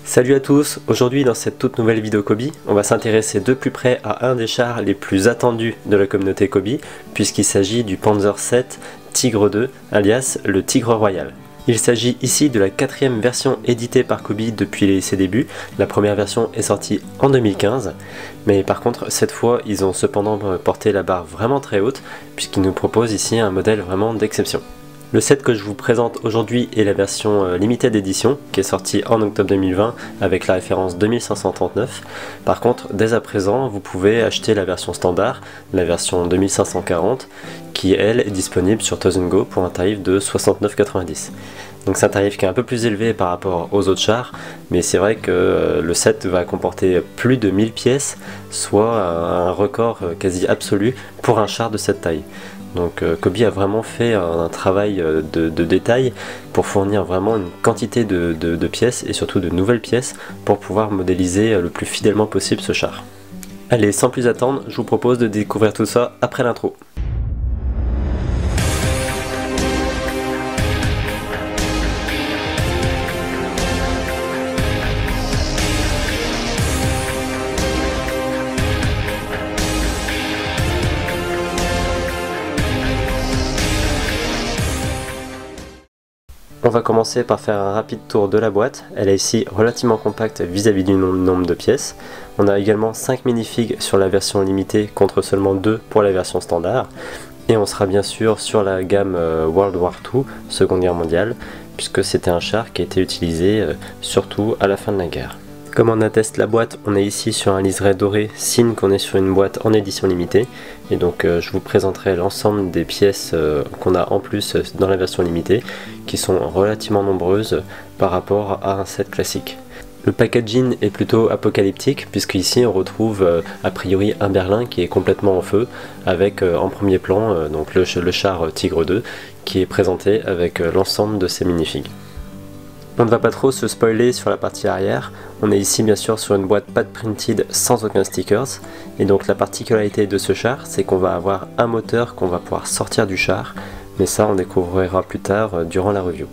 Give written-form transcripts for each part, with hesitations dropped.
Salut à tous, aujourd'hui dans cette toute nouvelle vidéo Kobe, on va s'intéresser de plus près à un des chars les plus attendus de la communauté Kobe, puisqu'il s'agit du Panzer VII Tigre II, alias le Tigre Royal. Il s'agit ici de la 4e version éditée par Kobe depuis ses débuts. La première version est sortie en 2015, mais par contre cette fois ils ont cependant porté la barre vraiment très haute, puisqu'ils nous proposent ici un modèle vraiment d'exception. Le set que je vous présente aujourd'hui est la version limited edition qui est sortie en octobre 2020 avec la référence 2539. Par contre, dès à présent, vous pouvez acheter la version standard, la version 2540, qui elle est disponible sur Toys Go pour un tarif de 69,90. Donc c'est un tarif qui est un peu plus élevé par rapport aux autres chars, mais c'est vrai que le set va comporter plus de 1000 pièces, soit un record quasi absolu pour un char de cette taille. Donc Kobe a vraiment fait un travail de détail pour fournir vraiment une quantité de pièces et surtout de nouvelles pièces pour pouvoir modéliser le plus fidèlement possible ce char. Allez, sans plus attendre, je vous propose de découvrir tout ça après l'intro. On va commencer par faire un rapide tour de la boîte. Elle est ici relativement compacte vis-à-vis du nombre de pièces. On a également 5 minifigs sur la version limitée contre seulement 2 pour la version standard. Et on sera bien sûr sur la gamme World War II, Seconde Guerre mondiale, puisque c'était un char qui a été utilisé surtout à la fin de la guerre. Comme on atteste la boîte, on est ici sur un liseré doré, signe qu'on est sur une boîte en édition limitée. Et donc je vous présenterai l'ensemble des pièces qu'on a en plus dans la version limitée, qui sont relativement nombreuses par rapport à un set classique. Le packaging est plutôt apocalyptique, puisque ici on retrouve a priori un berlin qui est complètement en feu, avec en premier plan donc le char Tigre II, qui est présenté avec l'ensemble de ses minifigs. On ne va pas trop se spoiler sur la partie arrière, on est ici bien sûr sur une boîte pad printed sans aucun stickers, et donc la particularité de ce char c'est qu'on va avoir un moteur qu'on va pouvoir sortir du char, mais ça on découvrira plus tard durant la review.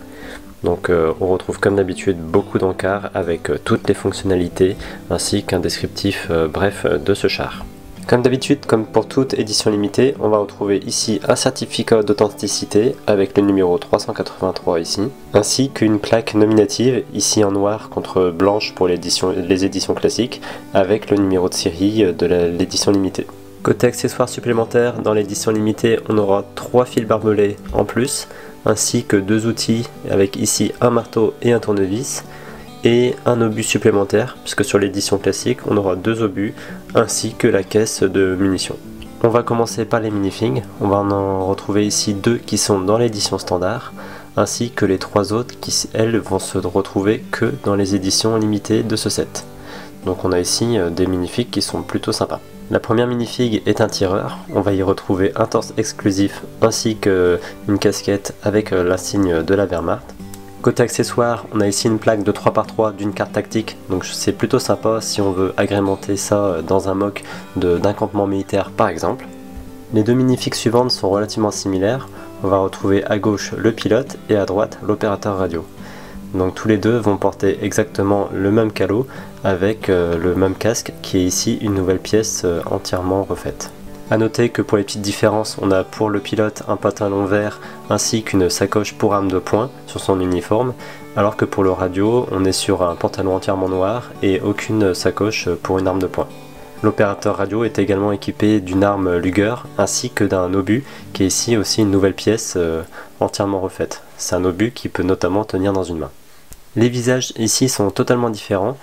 Donc on retrouve comme d'habitude beaucoup d'encarts avec toutes les fonctionnalités ainsi qu'un descriptif bref de ce char. Comme d'habitude, comme pour toute édition limitée, on va retrouver ici un certificat d'authenticité avec le numéro 383 ici, ainsi qu'une plaque nominative ici en noir contre blanche pour les éditions classiques, avec le numéro de série de l'édition limitée. Côté accessoires supplémentaires, dans l'édition limitée, on aura 3 fils barbelés en plus, ainsi que 2 outils avec ici un marteau et un tournevis, et un obus supplémentaire, puisque sur l'édition classique on aura 2 obus ainsi que la caisse de munitions. On va commencer par les minifigs, on va en retrouver ici 2 qui sont dans l'édition standard, ainsi que les 3 autres qui elles vont se retrouver que dans les éditions limitées de ce set. Donc on a ici des minifigs qui sont plutôt sympas. La première minifig est un tireur, on va y retrouver un torse exclusif ainsi qu'une casquette avec l'insigne de la Wehrmacht. Côté accessoires, on a ici une plaque de 3x3 d'une carte tactique, donc c'est plutôt sympa si on veut agrémenter ça dans un mock d'un campement militaire par exemple. Les 2 minifigs suivantes sont relativement similaires, on va retrouver à gauche le pilote et à droite l'opérateur radio. Donc tous les deux vont porter exactement le même calot avec le même casque qui est ici une nouvelle pièce entièrement refaite. A noter que pour les petites différences, on a pour le pilote un pantalon vert ainsi qu'une sacoche pour arme de poing sur son uniforme, alors que pour le radio, on est sur un pantalon entièrement noir et aucune sacoche pour une arme de poing. L'opérateur radio est également équipé d'une arme Luger ainsi que d'un obus qui est ici aussi une nouvelle pièce entièrement refaite. C'est un obus qui peut notamment tenir dans une main. Les visages ici sont totalement différents.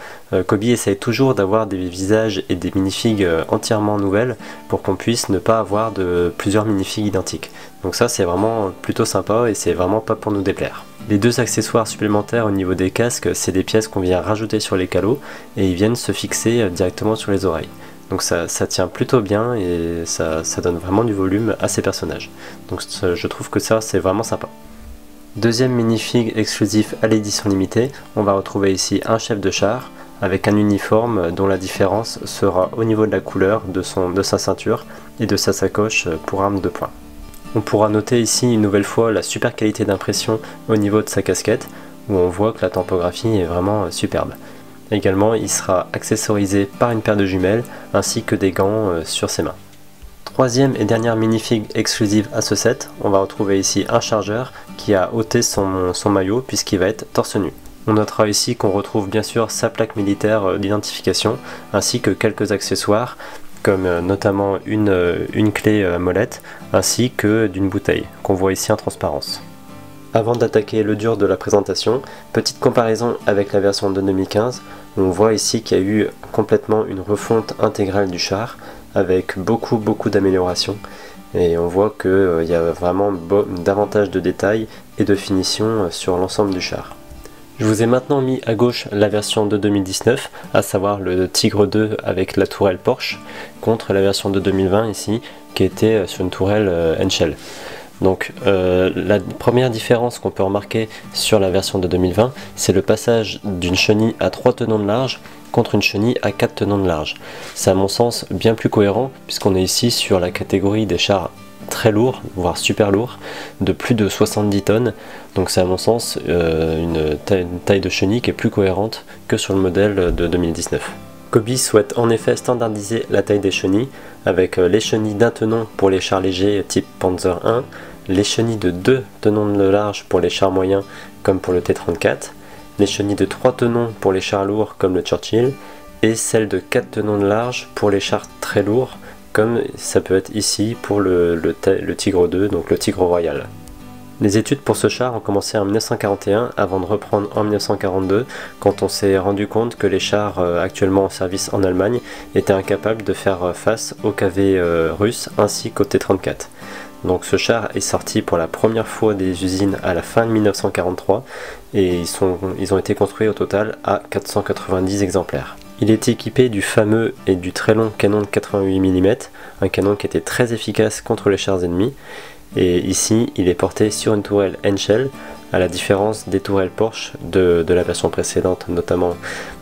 Kobe essaye toujours d'avoir des visages et des minifigs entièrement nouvelles pour qu'on puisse ne pas avoir plusieurs minifigs identiques. Donc ça c'est vraiment plutôt sympa et c'est vraiment pas pour nous déplaire. Les 2 accessoires supplémentaires au niveau des casques, c'est des pièces qu'on vient rajouter sur les calots et ils viennent se fixer directement sur les oreilles. Donc ça tient plutôt bien et ça donne vraiment du volume à ces personnages. Donc je trouve que ça c'est vraiment sympa. Deuxième minifig exclusif à l'édition limitée, on va retrouver ici un chef de char avec un uniforme dont la différence sera au niveau de la couleur de sa ceinture et de sa sacoche pour arme de poing. On pourra noter ici une nouvelle fois la super qualité d'impression au niveau de sa casquette où on voit que la typographie est vraiment superbe. Également, il sera accessorisé par une paire de jumelles ainsi que des gants sur ses mains. Troisième et dernière minifig exclusive à ce set, on va retrouver ici un chargeur qui a ôté son maillot puisqu'il va être torse nu. On notera ici qu'on retrouve bien sûr sa plaque militaire d'identification ainsi que quelques accessoires comme notamment une clé molette ainsi que d'une bouteille qu'on voit ici en transparence. Avant d'attaquer le dur de la présentation, petite comparaison avec la version de 2015, on voit ici qu'il y a eu complètement une refonte intégrale du char avec beaucoup d'améliorations et on voit qu'il y a vraiment davantage de détails et de finition sur l'ensemble du char. Je vous ai maintenant mis à gauche la version de 2019, à savoir le Tigre 2 avec la tourelle Porsche, contre la version de 2020 ici, qui était sur une tourelle Henschel. Donc la première différence qu'on peut remarquer sur la version de 2020, c'est le passage d'une chenille à 3 tenons de large contre une chenille à 4 tenons de large. C'est à mon sens bien plus cohérent puisqu'on est ici sur la catégorie des chars très lourds, voire super lourds, de plus de 70 tonnes. Donc c'est à mon sens une taille de chenille qui est plus cohérente que sur le modèle de 2019. Kobe souhaite en effet standardiser la taille des chenilles avec les chenilles d'un tenon pour les chars légers type Panzer 1, les chenilles de 2 tenons de large pour les chars moyens comme pour le T-34, les chenilles de 3 tenons pour les chars lourds comme le Churchill et celles de 4 tenons de large pour les chars très lourds comme ça peut être ici pour le Tigre 2, donc le Tigre Royal. Les études pour ce char ont commencé en 1941 avant de reprendre en 1942 quand on s'est rendu compte que les chars actuellement en service en Allemagne étaient incapables de faire face aux KV russes ainsi qu'au T-34. Donc ce char est sorti pour la première fois des usines à la fin de 1943 et ils ont été construits au total à 490 exemplaires. Il est équipé du fameux et du très long canon de 88 mm, un canon qui était très efficace contre les chars ennemis. Et ici, il est porté sur une tourelle Henschel, à la différence des tourelles Porsche de la version précédente, notamment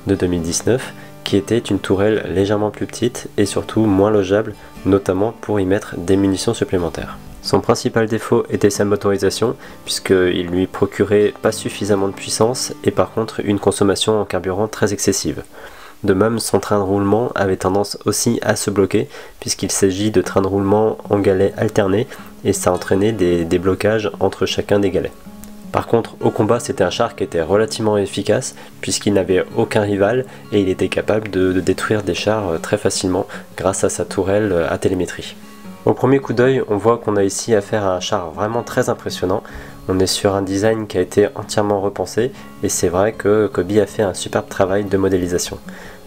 de 2019, qui était une tourelle légèrement plus petite et surtout moins logeable, notamment pour y mettre des munitions supplémentaires. Son principal défaut était sa motorisation, puisqu'il lui procurait pas suffisamment de puissance et par contre une consommation en carburant très excessive. De même, son train de roulement avait tendance aussi à se bloquer, puisqu'il s'agit de trains de roulement en galets alternés, et ça entraînait des blocages entre chacun des galets. Par contre, au combat, c'était un char qui était relativement efficace, puisqu'il n'avait aucun rival, et il était capable de détruire des chars très facilement grâce à sa tourelle à télémétrie. Au premier coup d'œil, on voit qu'on a ici affaire à un char vraiment très impressionnant. On est sur un design qui a été entièrement repensé et c'est vrai que Kobe a fait un superbe travail de modélisation.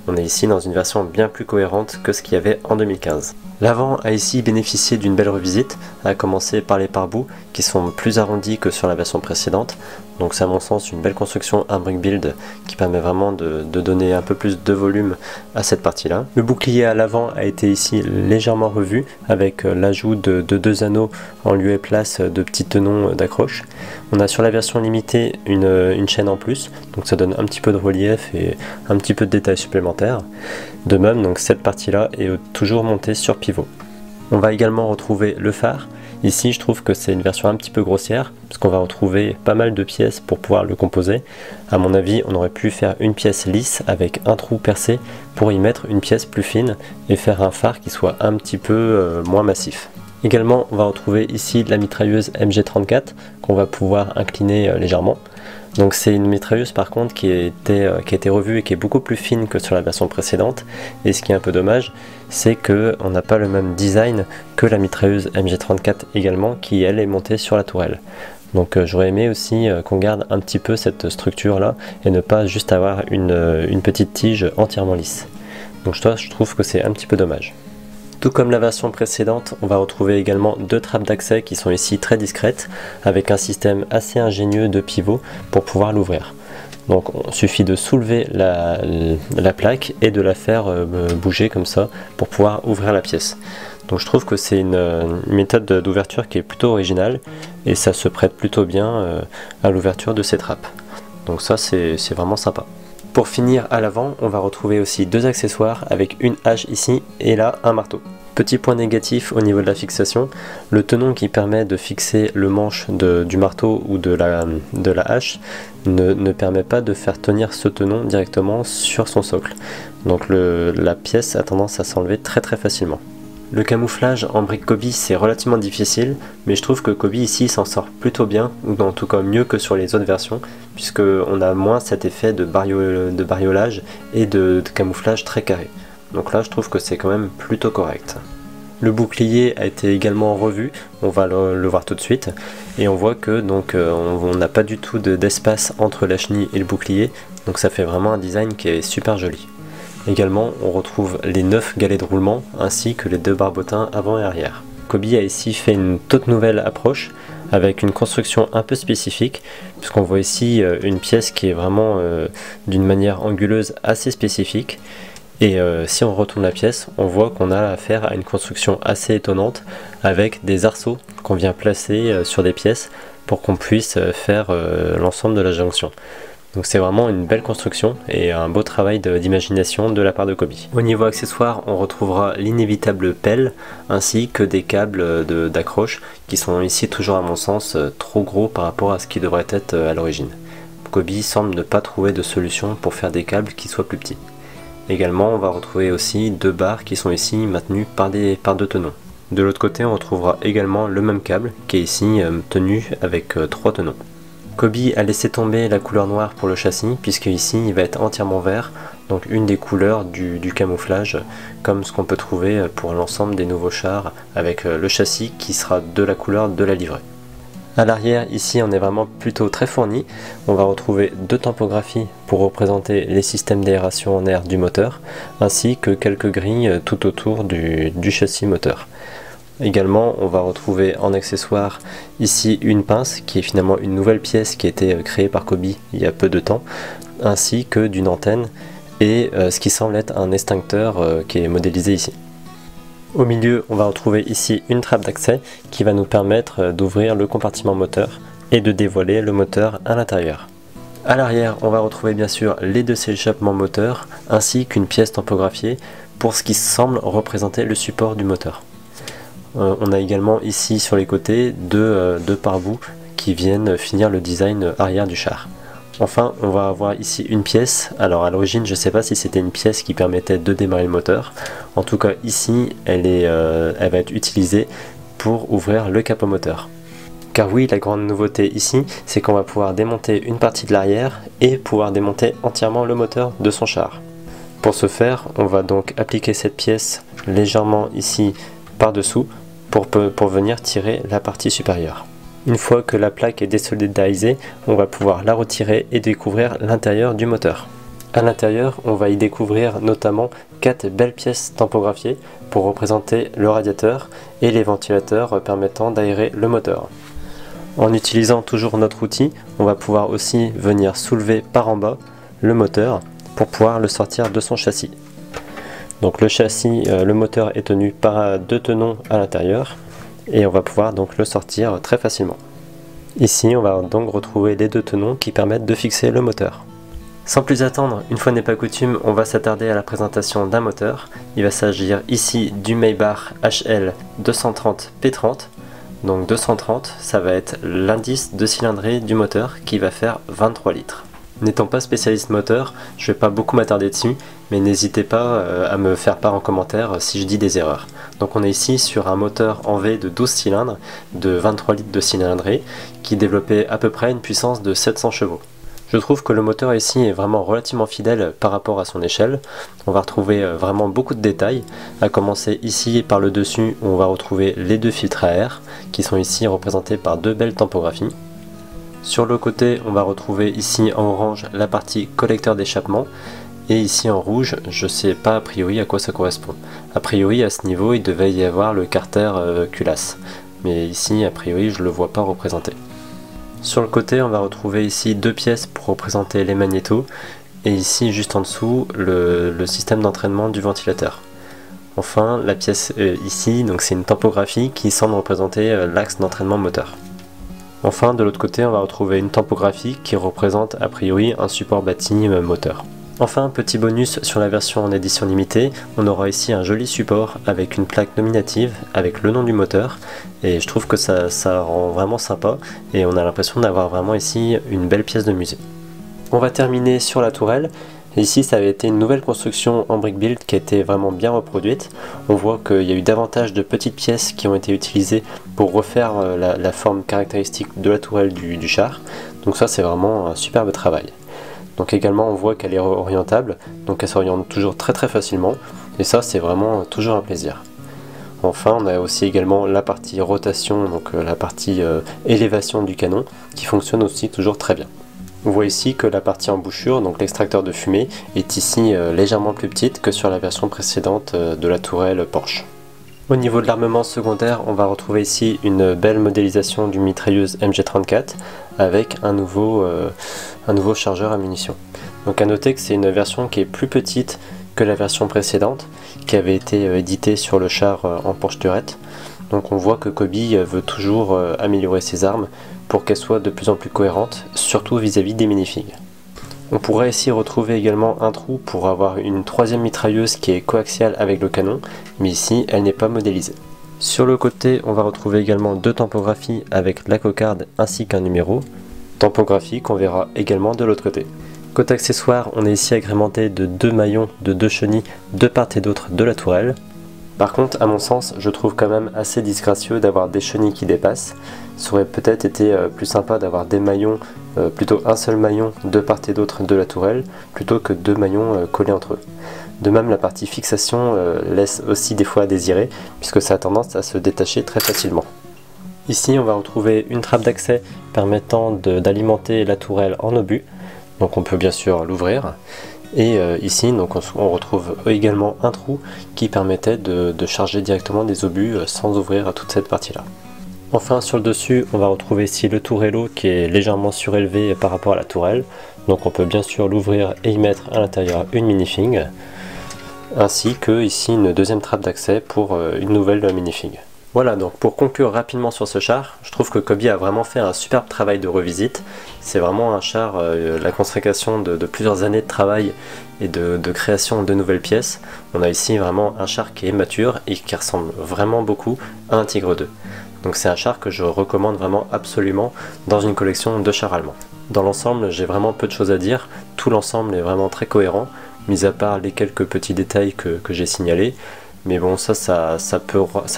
On est ici dans une version bien plus cohérente que ce qu'il y avait en 2015. L'avant a ici bénéficié d'une belle revisite, à commencer par les pare-bouts qui sont plus arrondis que sur la version précédente. Donc c'est à mon sens une belle construction, un brick build qui permet vraiment de donner un peu plus de volume à cette partie-là. Le bouclier à l'avant a été ici légèrement revu avec l'ajout de 2 anneaux en lieu et place de petits tenons d'accroche. On a sur la version limitée une chaîne en plus, donc ça donne un petit peu de relief et un petit peu de détails supplémentaires. De même, donc cette partie-là est toujours montée sur pivot. On va également retrouver le phare. Ici, je trouve que c'est une version un petit peu grossière, parce qu'on va retrouver pas mal de pièces pour pouvoir le composer. À mon avis, on aurait pu faire une pièce lisse avec un trou percé pour y mettre une pièce plus fine et faire un phare qui soit un petit peu moins massif. Également, on va retrouver ici de la mitrailleuse MG34 qu'on va pouvoir incliner légèrement. Donc c'est une mitrailleuse par contre qui a été revue et qui est beaucoup plus fine que sur la version précédente. Et ce qui est un peu dommage, c'est qu'on n'a pas le même design que la mitrailleuse MG34 également, qui elle est montée sur la tourelle. Donc j'aurais aimé aussi qu'on garde un petit peu cette structure là et ne pas juste avoir une petite tige entièrement lisse. Donc je trouve que c'est un petit peu dommage. Tout comme la version précédente, on va retrouver également 2 trappes d'accès qui sont ici très discrètes, avec un système assez ingénieux de pivot pour pouvoir l'ouvrir. Donc il suffit de soulever la plaque et de la faire bouger comme ça pour pouvoir ouvrir la pièce. Donc je trouve que c'est une méthode d'ouverture qui est plutôt originale et ça se prête plutôt bien à l'ouverture de ces trappes. Donc ça c'est vraiment sympa. Pour finir à l'avant, on va retrouver aussi 2 accessoires avec une hache ici et là un marteau. Petit point négatif au niveau de la fixation, le tenon qui permet de fixer le manche du marteau ou de la hache ne permet pas de faire tenir ce tenon directement sur son socle. Donc la pièce a tendance à s'enlever très facilement. Le camouflage en brique Kobi c'est relativement difficile, mais je trouve que Kobi ici s'en sort plutôt bien, ou en tout cas mieux que sur les autres versions, puisqu'on a moins cet effet de bariolage et de camouflage très carré. Donc là je trouve que c'est quand même plutôt correct. Le bouclier a été également revu, on va le voir tout de suite, et on voit que donc on n'a pas du tout d'espace entre la chenille et le bouclier, donc ça fait vraiment un design qui est super joli. Également, on retrouve les 9 galets de roulement ainsi que les 2 barbotins avant et arrière. Kobi a ici fait une toute nouvelle approche avec une construction un peu spécifique, puisqu'on voit ici une pièce qui est vraiment d'une manière anguleuse assez spécifique. Et si on retourne la pièce, on voit qu'on a affaire à une construction assez étonnante avec des arceaux qu'on vient placer sur des pièces pour qu'on puisse faire l'ensemble de la jonction. Donc c'est vraiment une belle construction et un beau travail d'imagination de la part de Kobi. Au niveau accessoires, on retrouvera l'inévitable pelle ainsi que des câbles d'accroche qui sont ici toujours à mon sens trop gros par rapport à ce qui devrait être à l'origine. Kobi semble ne pas trouver de solution pour faire des câbles qui soient plus petits. Également, on va retrouver aussi 2 barres qui sont ici maintenues par 2 tenons. De l'autre côté, on retrouvera également le même câble qui est ici tenu avec 3 tenons. Kobi a laissé tomber la couleur noire pour le châssis, puisque ici il va être entièrement vert, donc une des couleurs du camouflage, comme ce qu'on peut trouver pour l'ensemble des nouveaux chars, avec le châssis qui sera de la couleur de la livrée. À l'arrière, ici on est vraiment plutôt très fourni, on va retrouver 2 tampographies pour représenter les systèmes d'aération en air du moteur, ainsi que quelques grilles tout autour du châssis moteur. Également, on va retrouver en accessoire ici une pince qui est finalement une nouvelle pièce qui a été créée par Kobi il y a peu de temps, ainsi que d'une antenne et ce qui semble être un extincteur qui est modélisé ici. Au milieu, on va retrouver ici une trappe d'accès qui va nous permettre d'ouvrir le compartiment moteur et de dévoiler le moteur à l'intérieur. À l'arrière, on va retrouver bien sûr les 2 échappements moteurs ainsi qu'une pièce tampographiée pour ce qui semble représenter le support du moteur. On a également ici sur les côtés 2 pare-boues qui viennent finir le design arrière du char. Enfin, on va avoir ici une pièce. Alors à l'origine, je ne sais pas si c'était une pièce qui permettait de démarrer le moteur. En tout cas ici, elle va être utilisée pour ouvrir le capot moteur. Car oui, la grande nouveauté ici, c'est qu'on va pouvoir démonter une partie de l'arrière et pouvoir démonter entièrement le moteur de son char. Pour ce faire, on va donc appliquer cette pièce légèrement ici par-dessous pour venir tirer la partie supérieure. Une fois que la plaque est désolidarisée, on va pouvoir la retirer et découvrir l'intérieur du moteur. À l'intérieur, on va y découvrir notamment 4 belles pièces tampographiées pour représenter le radiateur et les ventilateurs permettant d'aérer le moteur. En utilisant toujours notre outil, on va pouvoir aussi venir soulever par en bas le moteur pour pouvoir le sortir de son châssis. Donc le châssis, le moteur est tenu par 2 tenons à l'intérieur et on va pouvoir donc le sortir très facilement. Ici, on va donc retrouver les 2 tenons qui permettent de fixer le moteur. Sans plus attendre, une fois n'est pas coutume, on va s'attarder à la présentation d'un moteur. Il va s'agir ici du Maybach HL 230 P30. Donc 230, ça va être l'indice de cylindrée du moteur qui va faire 23 litres. N'étant pas spécialiste moteur, je ne vais pas beaucoup m'attarder dessus, mais n'hésitez pas à me faire part en commentaire si je dis des erreurs. Donc on est ici sur un moteur en V de 12 cylindres, de 23 litres de cylindrée, qui développait à peu près une puissance de 700 chevaux. Je trouve que le moteur ici est vraiment relativement fidèle par rapport à son échelle. On va retrouver vraiment beaucoup de détails, à commencer ici par le dessus où on va retrouver les 2 filtres à air, qui sont ici représentés par 2 belles tampographies. Sur le côté, on va retrouver ici en orange la partie collecteur d'échappement et ici en rouge, je ne sais pas a priori à quoi ça correspond. A priori à ce niveau, il devait y avoir le carter culasse, mais ici a priori je ne le vois pas représenté. Sur le côté, on va retrouver ici 2 pièces pour représenter les magnétos et ici juste en dessous le système d'entraînement du ventilateur. Enfin, la pièce ici, donc c'est une tampographie qui semble représenter l'axe d'entraînement moteur. Enfin, de l'autre côté, on va retrouver une tampographie qui représente a priori un support bâti moteur. Enfin, petit bonus sur la version en édition limitée, on aura ici un joli support avec une plaque nominative avec le nom du moteur, et je trouve que ça rend vraiment sympa et on a l'impression d'avoir vraiment ici une belle pièce de musée. On va terminer sur la tourelle. Ici, ça avait été une nouvelle construction en brick build qui a été vraiment bien reproduite. On voit qu'il y a eu davantage de petites pièces qui ont été utilisées pour refaire la forme caractéristique de la tourelle du char. Donc ça, c'est vraiment un superbe travail. Donc également, on voit qu'elle est orientable, donc elle s'oriente toujours très facilement. Et ça, c'est vraiment toujours un plaisir. Enfin, on a aussi également la partie rotation, donc la partie élévation du canon, qui fonctionne aussi toujours très bien. On voit ici que la partie embouchure, donc l'extracteur de fumée, est ici légèrement plus petite que sur la version précédente de la tourelle Porsche. Au niveau de l'armement secondaire, on va retrouver ici une belle modélisation d'une mitrailleuse MG34 avec un nouveau chargeur à munitions. Donc à noter que c'est une version qui est plus petite que la version précédente, qui avait été éditée sur le char en Porsche Turret. Donc on voit que Kobi veut toujours améliorer ses armes pour qu'elles soient de plus en plus cohérentes, surtout vis-à-vis des minifigs. On pourrait ici retrouver également un trou pour avoir une troisième mitrailleuse qui est coaxiale avec le canon, mais ici elle n'est pas modélisée. Sur le côté, on va retrouver également deux tampographies avec la cocarde ainsi qu'un numéro, tampographies qu'on verra également de l'autre côté. Côté accessoires, on est ici agrémenté de deux maillons de deux chenilles de part et d'autre de la tourelle. Par contre, à mon sens, je trouve quand même assez disgracieux d'avoir des chenilles qui dépassent. Ça aurait peut-être été plus sympa d'avoir des maillons, plutôt un seul maillon de part et d'autre de la tourelle, plutôt que deux maillons collés entre eux. De même, la partie fixation laisse aussi des fois à désirer, puisque ça a tendance à se détacher très facilement. Ici, on va retrouver une trappe d'accès permettant d'alimenter la tourelle en obus, donc on peut bien sûr l'ouvrir. Et ici, donc, on retrouve également un trou qui permettait de charger directement des obus sans ouvrir à toute cette partie-là. Enfin, sur le dessus, on va retrouver ici le tourello qui est légèrement surélevé par rapport à la tourelle. Donc on peut bien sûr l'ouvrir et y mettre à l'intérieur une minifig, ainsi que ici une deuxième trappe d'accès pour une nouvelle minifig. Voilà, donc pour conclure rapidement sur ce char, je trouve que Kobi a vraiment fait un superbe travail de revisite. C'est vraiment un char, la consécration de plusieurs années de travail et de création de nouvelles pièces. On a ici vraiment un char qui est mature et qui ressemble vraiment beaucoup à un Tigre 2. Donc c'est un char que je recommande vraiment absolument dans une collection de chars allemands. Dans l'ensemble, j'ai vraiment peu de choses à dire. Tout l'ensemble est vraiment très cohérent, mis à part les quelques petits détails que j'ai signalés. Mais bon, ça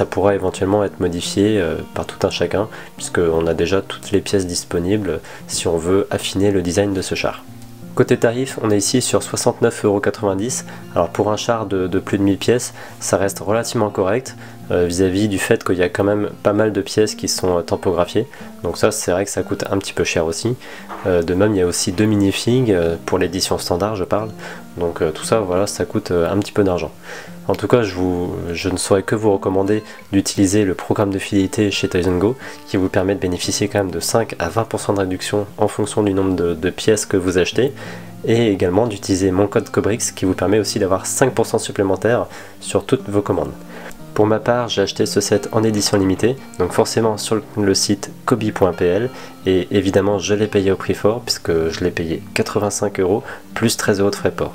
pourra éventuellement être modifié par tout un chacun, puisqu'on a déjà toutes les pièces disponibles si on veut affiner le design de ce char. Côté tarif, on est ici sur 69,90 €. Alors pour un char de plus de 1000 pièces, ça reste relativement correct vis-à-vis du fait qu'il y a quand même pas mal de pièces qui sont tampographiées. Donc ça, c'est vrai que ça coûte un petit peu cher aussi. De même, il y a aussi deux minifigs pour l'édition standard, je parle. Donc tout ça, voilà, ça coûte un petit peu d'argent. En tout cas, je ne saurais que vous recommander d'utiliser le programme de fidélité chez Toys & Go qui vous permet de bénéficier quand même de 5 à 20% de réduction en fonction du nombre de pièces que vous achetez, et également d'utiliser mon code Cobrix qui vous permet aussi d'avoir 5% supplémentaires sur toutes vos commandes. Pour ma part, j'ai acheté ce set en édition limitée, donc forcément sur le site kobi.pl, et évidemment je l'ai payé au prix fort puisque je l'ai payé 85 € plus 13 € de frais port.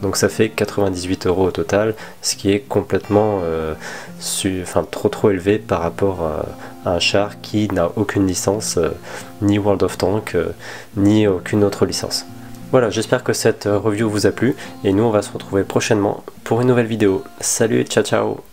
Donc ça fait 98 € au total, ce qui est complètement trop élevé par rapport à un char qui n'a aucune licence, ni World of Tanks, ni aucune autre licence. Voilà, j'espère que cette review vous a plu, et nous on va se retrouver prochainement pour une nouvelle vidéo. Salut, ciao ciao!